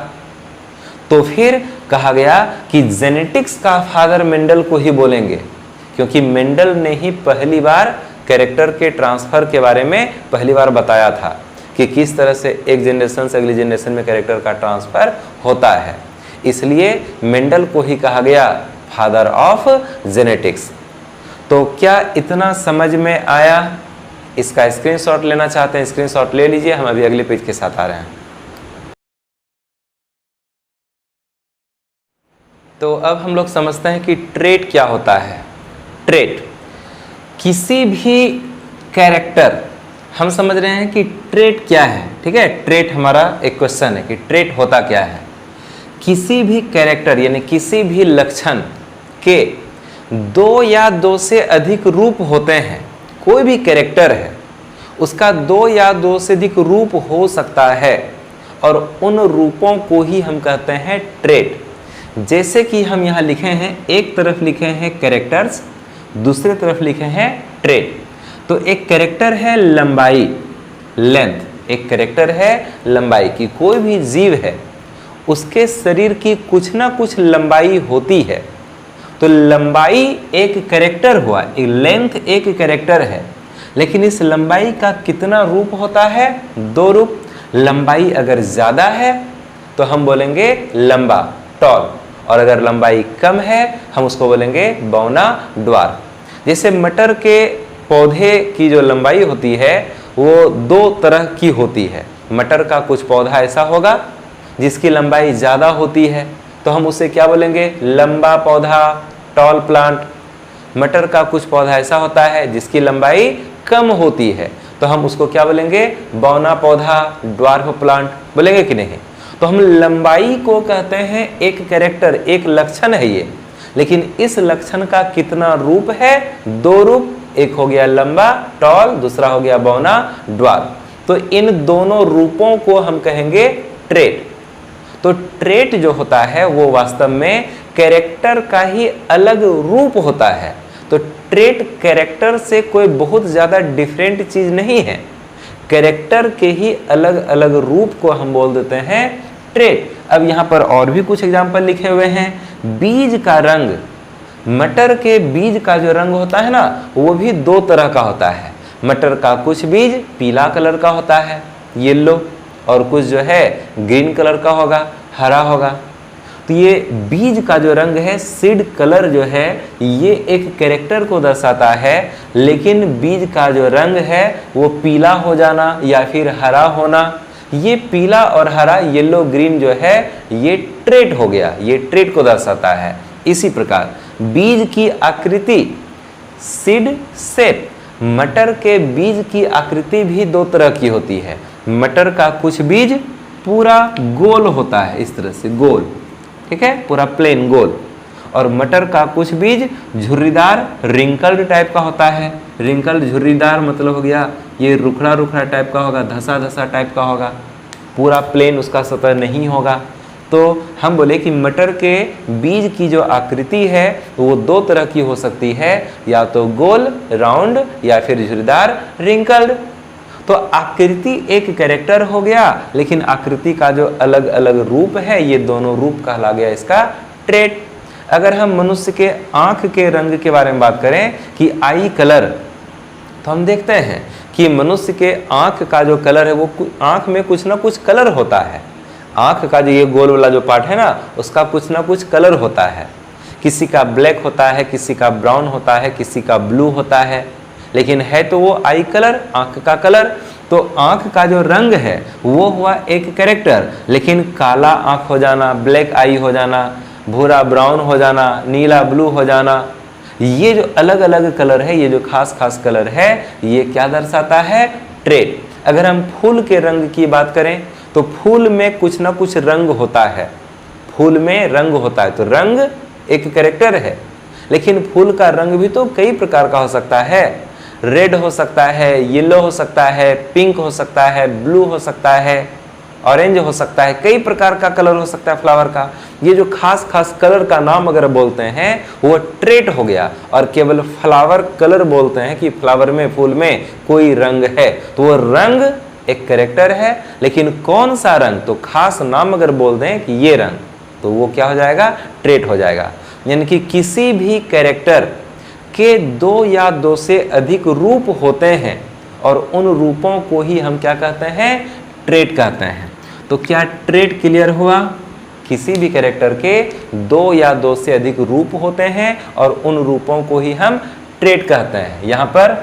तो फिर कहा गया कि जेनेटिक्स का फादर मेंडल को ही बोलेंगे, क्योंकि मेंडल ने ही पहली बार कैरेक्टर के ट्रांसफर के बारे में पहली बार बताया था कि किस तरह से एक जनरेशन से अगली जनरेशन में कैरेक्टर का ट्रांसफर होता है। इसलिए मेंडल को ही कहा गया फादर ऑफ जेनेटिक्स। तो क्या इतना समझ में आया? इसका स्क्रीनशॉट लेना चाहते हैं, स्क्रीनशॉट ले लीजिए। हम अभी अगले पेज के साथ आ रहे हैं। तो अब हम लोग समझते हैं कि ट्रेट क्या होता है। ट्रेट, किसी भी कैरेक्टर, हम समझ रहे हैं कि ट्रेट क्या है, ठीक है। ट्रेट हमारा एक क्वेश्चन है कि ट्रेट होता क्या है। किसी भी कैरेक्टर यानी किसी भी लक्षण के 2 या 2 से अधिक रूप होते हैं। कोई भी कैरेक्टर है उसका दो या दो से अधिक रूप हो सकता है और उन रूपों को ही हम कहते हैं ट्रेट। जैसे कि हम यहाँ लिखे हैं, एक तरफ लिखे हैं कैरेक्टर्स, दूसरी तरफ लिखे हैं ट्रेट। तो एक कैरेक्टर है लंबाई, लेंथ, एक कैरेक्टर है लंबाई की। कोई भी जीव है उसके शरीर की कुछ ना कुछ लंबाई होती है, तो लंबाई एक कैरेक्टर हुआ, एक लेंथ एक कैरेक्टर है। लेकिन इस लंबाई का कितना रूप होता है? दो रूप। लंबाई अगर ज़्यादा है तो हम बोलेंगे लंबा, टॉल, और अगर लंबाई कम है हम उसको बोलेंगे बौना, ड्वार्फ। जैसे मटर के पौधे की जो लंबाई होती है वो दो तरह की होती है। मटर का कुछ पौधा ऐसा होगा जिसकी लंबाई ज़्यादा होती है, तो हम उसे क्या बोलेंगे? लंबा पौधा, टॉल प्लांट। मटर का कुछ पौधा ऐसा होता है जिसकी लंबाई कम होती है, तो हम उसको क्या बोलेंगे? बौना पौधा, ड्वार्फ प्लांट। बोलेंगे कि नहीं? तो हम लंबाई को कहते हैं एक कैरेक्टर, एक लक्षण है ये। लेकिन इस लक्षण का कितना रूप है? दो रूप। एक हो गया लंबा, टॉल, दूसरा हो गया बौना, ड्वार्फ। तो इन दोनों रूपों को हम कहेंगे ट्रेट। तो ट्रेट जो होता है वो वास्तव में कैरेक्टर का ही अलग रूप होता है। तो ट्रेट कैरेक्टर से कोई बहुत ज़्यादा डिफरेंट चीज़ नहीं है, कैरेक्टर के ही अलग अलग रूप को हम बोल देते हैं ट्रेट। अब यहाँ पर और भी कुछ एग्जाम्पल लिखे हुए हैं। बीज का रंग, मटर के बीज का जो रंग होता है ना, वो भी दो तरह का होता है। मटर का कुछ बीज पीला कलर का होता है, येलो, और कुछ जो है ग्रीन कलर का होगा, हरा होगा। तो ये बीज का जो रंग है, सीड कलर जो है, ये एक कैरेक्टर को दर्शाता है। लेकिन बीज का जो रंग है वो पीला हो जाना या फिर हरा होना, ये पीला और हरा, येलो ग्रीन जो है, ये ट्रेट हो गया, ये ट्रेट को दर्शाता है। इसी प्रकार बीज की आकृति, सीड शेप, मटर के बीज की आकृति भी दो तरह की होती है। मटर का कुछ बीज पूरा गोल होता है, इस तरह से गोल, ठीक है, पूरा प्लेन गोल। और मटर का कुछ बीज झुर्रीदार, रिंकल्ड टाइप का होता है। रिंकल्ड, झुर्रीदार मतलब हो गया ये रुखड़ा रुखड़ा टाइप का होगा, धसा धसा टाइप का होगा, पूरा प्लेन उसका सतह नहीं होगा। तो हम बोले कि मटर के बीज की जो आकृति है वो दो तरह की हो सकती है, या तो गोल राउंड या फिर झुर्रीदार रिंकल्ड। तो आकृति एक कैरेक्टर हो गया, लेकिन आकृति का जो अलग अलग रूप है, ये दोनों रूप कहला गया इसका ट्रेट। अगर हम मनुष्य के आंख के रंग के बारे में बात करें कि आई कलर, तो हम देखते हैं कि मनुष्य के आंख का जो कलर है वो आंख में कुछ ना कुछ कलर होता है। आंख का जो ये गोल वाला जो पार्ट है ना, उसका कुछ ना कुछ कलर होता है। किसी का ब्लैक होता है, किसी का ब्राउन होता है, किसी का ब्लू होता है, लेकिन है तो वो आई कलर, आंख का कलर। तो आंख का जो रंग है वो हुआ एक कैरेक्टर, लेकिन काला आंख हो जाना, ब्लैक आई हो जाना, भूरा ब्राउन हो जाना, नीला ब्लू हो जाना, ये जो अलग अलग कलर है, ये जो खास खास कलर है, ये क्या दर्शाता है? ट्रेट। अगर हम फूल के रंग की बात करें तो फूल में कुछ ना कुछ रंग होता है, फूल में रंग होता है, तो रंग एक कैरेक्टर है। लेकिन फूल का रंग भी तो कई प्रकार का हो सकता है, रेड हो सकता है, येलो हो सकता है, पिंक हो सकता है, ब्लू हो सकता है, ऑरेंज हो सकता है, कई प्रकार का कलर हो सकता है फ्लावर का। ये जो खास खास कलर का नाम अगर बोलते हैं वो ट्रेट हो गया। और केवल फ्लावर कलर बोलते हैं कि फ्लावर में, फूल में कोई रंग है, तो वो रंग एक कैरेक्टर है। लेकिन कौन सा रंग, तो खास नाम अगर बोल दें कि ये रंग, तो वो क्या हो जाएगा? ट्रेट हो जाएगा। यानी कि किसी भी कैरेक्टर के दो या दो से अधिक रूप होते हैं और उन रूपों को ही हम क्या कहते हैं? ट्रेट कहते हैं। तो क्या ट्रेट क्लियर हुआ? किसी भी कैरेक्टर के दो या दो से अधिक रूप होते हैं और उन रूपों को ही हम ट्रेट कहते हैं। यहाँ पर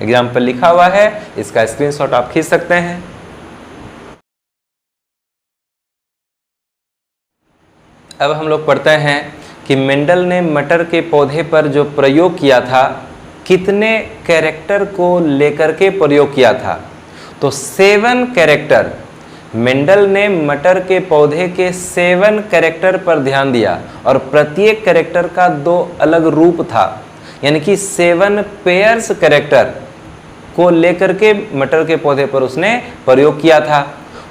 एग्जाम्पल लिखा हुआ है, इसका स्क्रीनशॉट आप खींच सकते हैं। अब हम लोग पढ़ते हैं कि मेंडल ने मटर के पौधे पर जो प्रयोग किया था, कितने कैरेक्टर को लेकर के प्रयोग किया था? तो 7 कैरेक्टर। मेंडल ने मटर के पौधे के 7 कैरेक्टर पर ध्यान दिया और प्रत्येक कैरेक्टर का 2 अलग रूप था, यानी कि 7 पेयर्स कैरेक्टर। को लेकर के मटर के पौधे पर उसने प्रयोग किया था।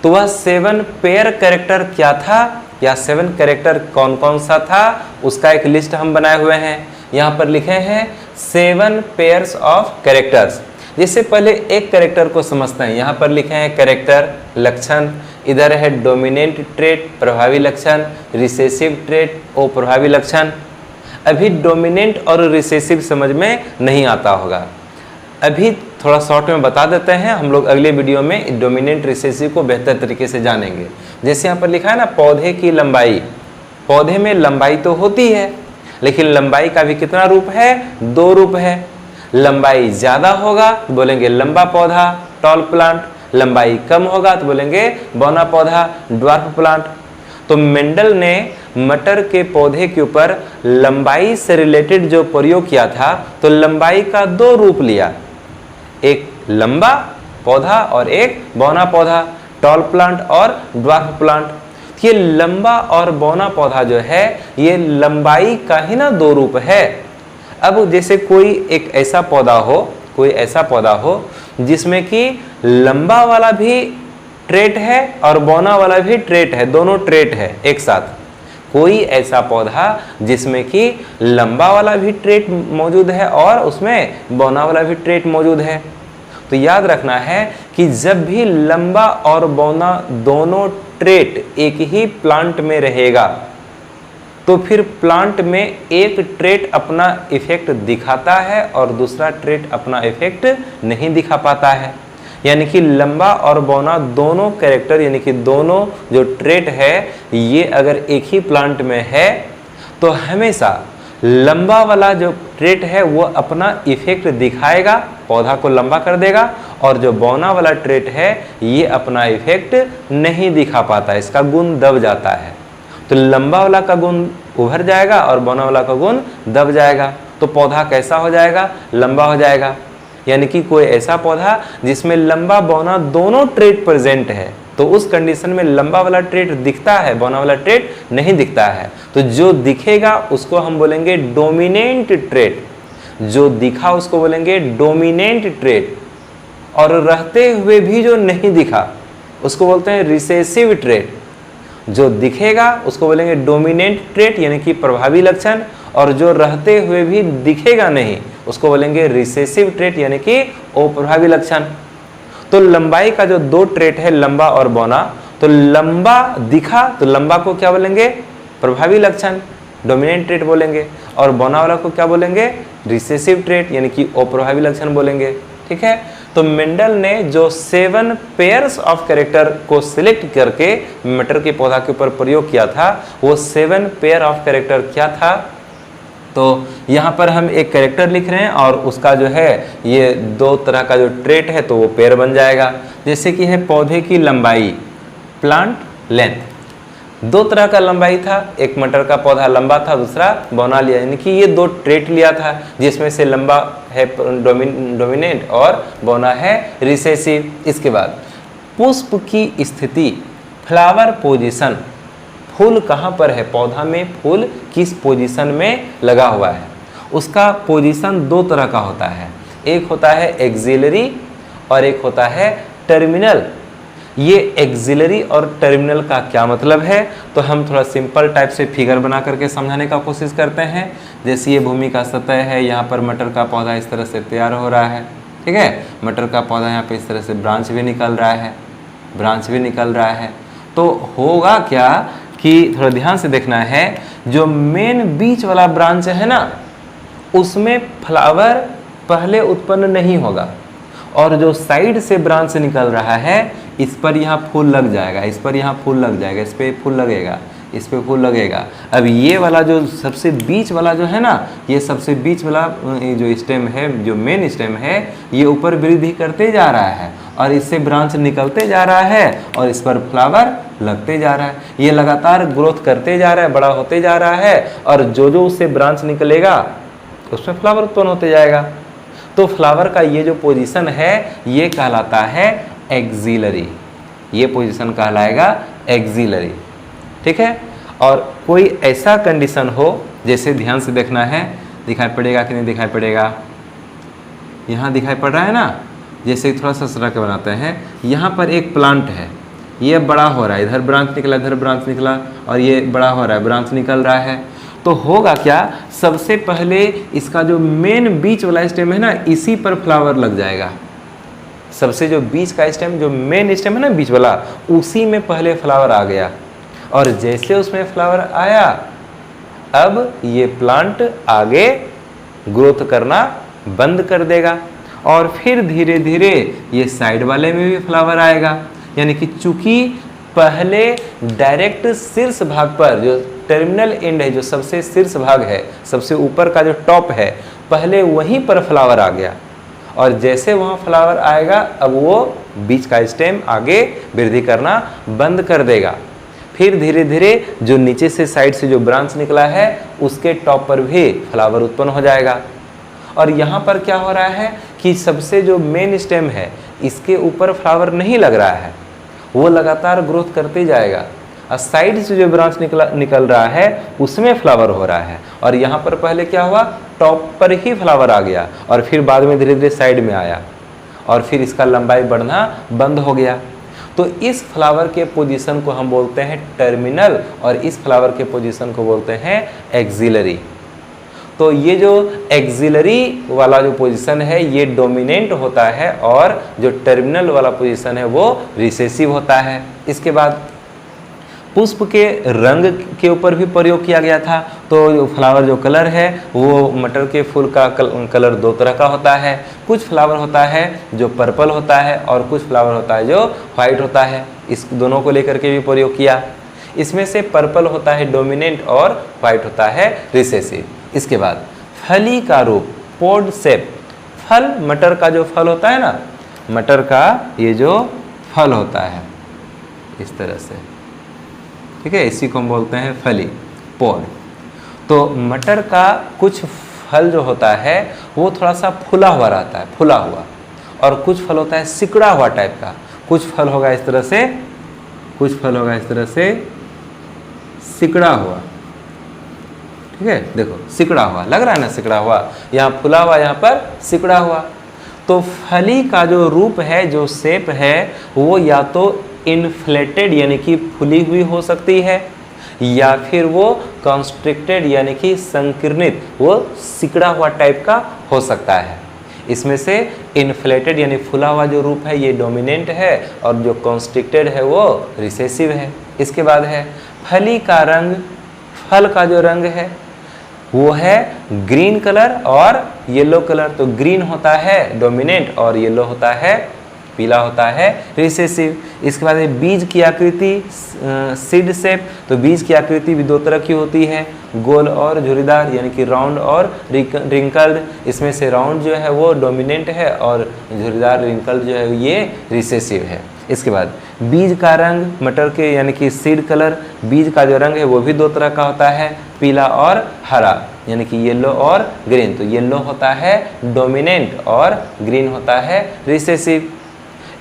तो वह 7 पेयर कैरेक्टर क्या था, या 7 कैरेक्टर कौन कौन सा था, उसका एक लिस्ट हम बनाए हुए हैं। यहाँ पर लिखे हैं 7 पेयर्स ऑफ कैरेक्टर्स। जिससे पहले एक कैरेक्टर को समझते हैं। यहाँ पर लिखे हैं कैरेक्टर, लक्षण, इधर है डोमिनेंट ट्रेट प्रभावी लक्षण, रिसेसिव ट्रेट अप्रभावी लक्षण। अभी डोमिनेंट और रिसेसिव समझ में नहीं आता होगा, अभी थोड़ा शॉर्ट में बता देते हैं। हम लोग अगले वीडियो में डोमिनेंट रिसेसिव को बेहतर तरीके से जानेंगे। जैसे यहाँ पर लिखा है ना, पौधे की लंबाई। पौधे में लंबाई तो होती है, लेकिन लंबाई का भी कितना रूप है, 2 रूप है। लंबाई ज़्यादा होगा तो बोलेंगे लंबा पौधा टॉल प्लांट, लंबाई कम होगा तो बोलेंगे बौना पौधा ड्वार्फ प्लांट। तो मेंडल ने मटर के पौधे के ऊपर लंबाई से रिलेटेड जो प्रयोग किया था, तो लंबाई का 2 रूप लिया, एक लंबा पौधा और एक बौना पौधा, टॉल प्लांट और ड्वार्फ प्लांट। ये लंबा और बौना पौधा जो है, ये लंबाई का ही ना 2 रूप है। अब जैसे कोई एक ऐसा पौधा हो, कोई ऐसा पौधा हो जिसमें कि लंबा वाला भी ट्रेट है और बौना वाला भी ट्रेट है, दोनों ट्रेट है एक साथ। कोई ऐसा पौधा जिसमें कि लंबा वाला भी ट्रेट मौजूद है और उसमें बौना वाला भी ट्रेट मौजूद है। तो याद रखना है कि जब भी लंबा और बौना दोनों ट्रेट एक ही प्लांट में रहेगा, तो फिर प्लांट में एक ट्रेट अपना इफेक्ट दिखाता है और दूसरा ट्रेट अपना इफेक्ट नहीं दिखा पाता है। यानी कि लंबा और बौना दोनों कैरेक्टर, यानी कि दोनों जो ट्रेट है, ये अगर एक ही प्लांट में है तो हमेशा लंबा वाला जो ट्रेट है वो अपना इफेक्ट दिखाएगा, पौधा को लंबा कर देगा, और जो बौना वाला ट्रेट है ये अपना इफेक्ट नहीं दिखा पाता, इसका गुण दब जाता है। तो लंबा वाला का गुण उभर जाएगा और बौना वाला का गुण दब जाएगा, तो पौधा कैसा हो जाएगा, लंबा हो जाएगा। यानी कि कोई ऐसा पौधा जिसमें लंबा बौना दोनों ट्रेट प्रेजेंट है, तो उस कंडीशन में लंबा वाला ट्रेट दिखता है, बौना वाला ट्रेट नहीं दिखता है। तो जो दिखेगा उसको हम बोलेंगे डोमिनेंट ट्रेट, जो दिखा उसको बोलेंगे डोमिनेंट ट्रेट, और रहते हुए भी जो नहीं दिखा उसको बोलते हैं रिसेसिव ट्रेट। जो दिखेगा उसको बोलेंगे डोमिनेंट ट्रेट यानी कि प्रभावी लक्षण, और जो रहते हुए भी दिखेगा नहीं उसको बोलेंगे रिसेसिव ट्रेट यानी कि अप्रभावी लक्षण। तो लंबाई का जो 2 ट्रेट है, लंबा और बौना, तो लंबा दिखा तो लंबा को क्या बोलेंगे, प्रभावी लक्षण डोमिनेंट ट्रेट बोलेंगे, और बौना वाला को क्या बोलेंगे, रिसेसिव ट्रेट यानी कि अप्रभावी लक्षण बोलेंगे। ठीक है, तो मेंडल ने जो 7 पेयर्स ऑफ कैरेक्टर को सिलेक्ट करके मटर के पौधा के ऊपर प्रयोग किया था, वो 7 पेयर ऑफ कैरेक्टर क्या था। तो यहाँ पर हम एक कैरेक्टर लिख रहे हैं और उसका जो है ये 2 तरह का जो ट्रेट है तो वो पेयर बन जाएगा। जैसे कि है पौधे की लंबाई, प्लांट लेंथ, 2 तरह का लंबाई था, एक मटर का पौधा लंबा था, दूसरा बौना लिया, यानी कि ये 2 ट्रेट लिया था, जिसमें से लंबा है डोमिनेंट और बौना है रिसेसिव। इसके बाद पुष्प की स्थिति, फ्लावर पोजीशन, फूल कहाँ पर है, पौधा में फूल किस पोजीशन में लगा हुआ है, उसका पोजीशन 2 तरह का होता है, एक होता है एक्सिलरी और एक होता है टर्मिनल। ये एक्सिलरी और टर्मिनल का क्या मतलब है, तो हम थोड़ा सिंपल टाइप से फिगर बना करके समझाने का कोशिश करते हैं। जैसे ये भूमि का सतह है, यहाँ पर मटर का पौधा इस तरह से तैयार हो रहा है, ठीक है, मटर का पौधा यहाँ पे इस तरह से ब्रांच भी निकल रहा है, ब्रांच भी निकल रहा है। तो होगा क्या कि थोड़ा ध्यान से देखना है, जो मेन बीच वाला ब्रांच है ना, उसमें फ्लावर पहले उत्पन्न नहीं होगा, और जो साइड से ब्रांच निकल रहा है इस पर यहाँ फूल लग जाएगा, इस पर यहाँ फूल लग जाएगा, इस पर फूल लगेगा, इस पे फूल लगेगा। अब ये वाला जो सबसे बीच वाला जो है ना, ये सबसे बीच वाला जो स्टेम है, जो मेन स्टेम है, ये ऊपर वृद्धि करते जा रहा है और इससे ब्रांच निकलते जा रहा है और इस पर फ्लावर लगते जा रहा है। ये लगातार ग्रोथ करते जा रहा है, बड़ा होते जा रहा है, और जो जो उससे ब्रांच निकलेगा उसमें फ्लावर उत्पन्न होते जाएगा। तो फ्लावर का ये जो पोजीशन है ये कहलाता है एक्सिलरी, ये पोजीशन कहलाएगा एक्सिलरी। ठीक है, और कोई ऐसा कंडीशन हो, जैसे ध्यान से देखना है, दिखाई पड़ेगा कि नहीं दिखाई पड़ेगा, यहाँ दिखाई पड़ रहा है ना, जैसे थोड़ा सा सरा के बनाते हैं, यहाँ पर एक प्लांट है, ये बड़ा हो रहा है, इधर ब्रांच निकला, इधर ब्रांच निकला, और ये बड़ा हो रहा है, ब्रांच निकल रहा है। तो होगा क्या, सबसे पहले इसका जो मेन बीच वाला स्टेम है ना, इसी पर फ्लावर लग जाएगा। सबसे जो बीच का स्टेम, जो मेन स्टेम है ना बीच वाला, उसी में पहले फ्लावर आ गया, और जैसे उसमें फ्लावर आया, अब ये प्लांट आगे ग्रोथ करना बंद कर देगा, और फिर धीरे धीरे ये साइड वाले में भी फ्लावर आएगा। यानी कि चूंकि पहले डायरेक्ट शीर्ष भाग पर, जो टर्मिनल एंड है, जो सबसे शीर्ष भाग है, सबसे ऊपर का जो टॉप है, पहले वहीं पर फ्लावर आ गया, और जैसे वहाँ फ्लावर आएगा, अब वो बीच का स्टेम आगे वृद्धि करना बंद कर देगा। फिर धीरे धीरे जो नीचे से साइड से जो ब्रांच निकला है, उसके टॉप पर भी फ्लावर उत्पन्न हो जाएगा। और यहाँ पर क्या हो रहा है कि सबसे जो मेन स्टेम है, इसके ऊपर फ्लावर नहीं लग रहा है, वो लगातार ग्रोथ करते जाएगा, और साइड से जो ब्रांच निकल रहा है, उसमें फ्लावर हो रहा है। और यहाँ पर पहले क्या हुआ, टॉप पर ही फ्लावर आ गया, और फिर बाद में धीरे धीरे साइड में आया, और फिर इसका लंबाई बढ़ना बंद हो गया। तो इस फ्लावर के पोजीशन को हम बोलते हैं टर्मिनल, और इस फ्लावर के पोजीशन को बोलते हैं एक्सिलरी। तो ये जो एक्सिलरी वाला जो पोजीशन है, ये डोमिनेंट होता है, और जो टर्मिनल वाला पोजीशन है वो रिसेसिव होता है। इसके बाद पुष्प के रंग के ऊपर भी प्रयोग किया गया था। तो फ्लावर जो कलर है, वो मटर के फूल का कलर दो तरह का होता है। कुछ फ्लावर होता है जो पर्पल होता है, और कुछ फ्लावर होता है जो व्हाइट होता है। इस दोनों को लेकर के भी प्रयोग किया। इसमें से पर्पल होता है डोमिनेंट, और व्हाइट होता है रिसेसिव। इसके बाद फली का रूप, पोड शेप, फल, मटर का जो फल होता है ना, मटर का ये जो फल होता है इस तरह से, ठीक है, इसी को हम बोलते हैं फली, पोड। तो मटर का कुछ फल जो होता है वो थोड़ा सा फूला हुआ रहता है, फूला हुआ, और कुछ फल होता है सिकुड़ा हुआ टाइप का। कुछ फल होगा इस तरह से, कुछ फल होगा इस तरह से सिकुड़ा हुआ, ठीक है, देखो सिकुड़ा हुआ लग रहा है ना, सिकुड़ा हुआ, यहाँ फूला हुआ, यहाँ पर सिकुड़ा हुआ। तो फली का जो रूप है, जो शेप है, वो या तो इन्फ्लेटेड यानी कि फूली हुई हो सकती है, या फिर वो कॉन्स्ट्रिक्टेड यानी कि संकीर्णित, वो सिकुड़ा हुआ टाइप का हो सकता है। इसमें से इन्फ्लेटेड यानी फूला हुआ जो रूप है ये डोमिनेंट है, और जो कॉन्स्ट्रिक्टेड है वो रिसेसिव है। इसके बाद है फली का रंग, फल का जो रंग है वो है ग्रीन कलर और येलो कलर। तो ग्रीन होता है डोमिनेंट, और येलो होता है, पीला होता है रिसेसिव। इसके बाद बीज की आकृति, सीड शेप। तो बीज की आकृति भी दो तरह की होती है, गोल और झुर्रीदार, यानी कि राउंड और रिंकल्ड। इसमें से राउंड जो है वो डोमिनेंट है, और झुर्रीदार रिंकल्ड जो है ये रिसेसिव है। इसके बाद बीज का रंग, मटर के यानी कि सीड कलर, बीज का जो रंग है वो भी दो तरह का होता है, पीला और हरा, यानी कि येलो और ग्रीन। तो येलो होता है डोमिनेंट और ग्रीन होता है रिसेसिव।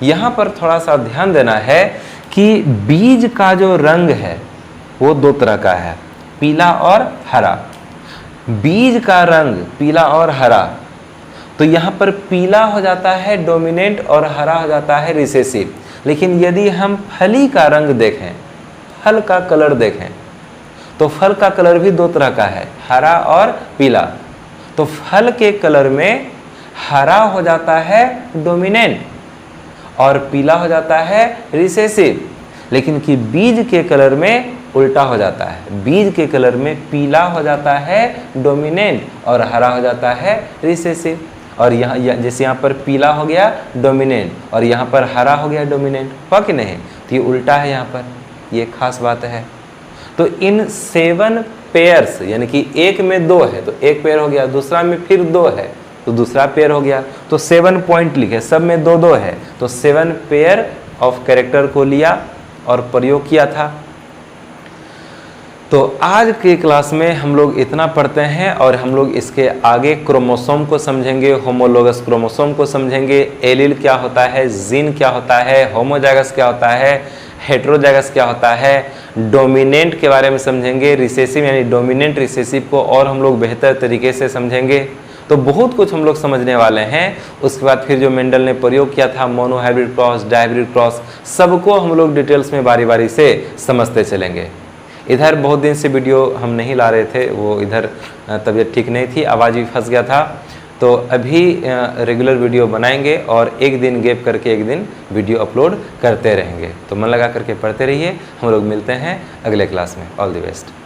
यहाँ पर थोड़ा सा ध्यान देना है कि बीज का जो रंग है वो दो तरह का है, पीला और हरा। बीज का रंग पीला और हरा, तो यहाँ पर पीला हो जाता है डोमिनेंट और हरा हो जाता है रिसेसिव। लेकिन यदि हम फली का रंग देखें, फल का कलर देखें, तो फल का कलर भी दो तरह का है, हरा और पीला। तो फल के कलर में हरा हो जाता है डोमिनेंट और पीला हो जाता है रिसेसिव। लेकिन कि बीज के कलर में उल्टा हो जाता है, बीज के कलर में पीला हो जाता है डोमिनेंट और हरा हो जाता है रिसेसिव। और यहाँ जैसे यहाँ पर पीला हो गया डोमिनेंट और यहाँ पर हरा हो गया डोमिनेंट, हुआ कि नहीं? तो ये उल्टा है यहाँ पर, ये खास बात है। तो इन 7 पेयर्स, यानी कि एक में 2 है तो एक पेयर हो गया, दूसरा में फिर 2 है तो दूसरा पेयर हो गया। तो 7 पॉइंट लिखे, सब में 2-2 है, तो 7 पेयर ऑफ कैरेक्टर को लिया और प्रयोग किया था। तो आज के क्लास में हम लोग इतना पढ़ते हैं और हम लोग इसके आगे क्रोमोसोम को समझेंगे, होमोलोगस क्रोमोसोम को समझेंगे, एलील क्या होता है, जीन क्या होता है, होमोजाइगस क्या होता है, हेटेरोजाइगस क्या होता है, डोमिनेंट के बारे में समझेंगे, रिसेसिव यानी डोमिनेंट रिसेसिव को और हम लोग बेहतर तरीके से समझेंगे। तो बहुत कुछ हम लोग समझने वाले हैं। उसके बाद फिर जो मेंडल ने प्रयोग किया था mono hybrid cross, dihybrid cross, सबको हम लोग डिटेल्स में बारी बारी से समझते चलेंगे। इधर बहुत दिन से वीडियो हम नहीं ला रहे थे, वो इधर तबीयत ठीक नहीं थी, आवाज़ भी फंस गया था। तो अभी रेगुलर वीडियो बनाएंगे और एक दिन गैप करके एक दिन वीडियो अपलोड करते रहेंगे। तो मन लगा करके पढ़ते रहिए। हम लोग मिलते हैं अगले क्लास में। All the best.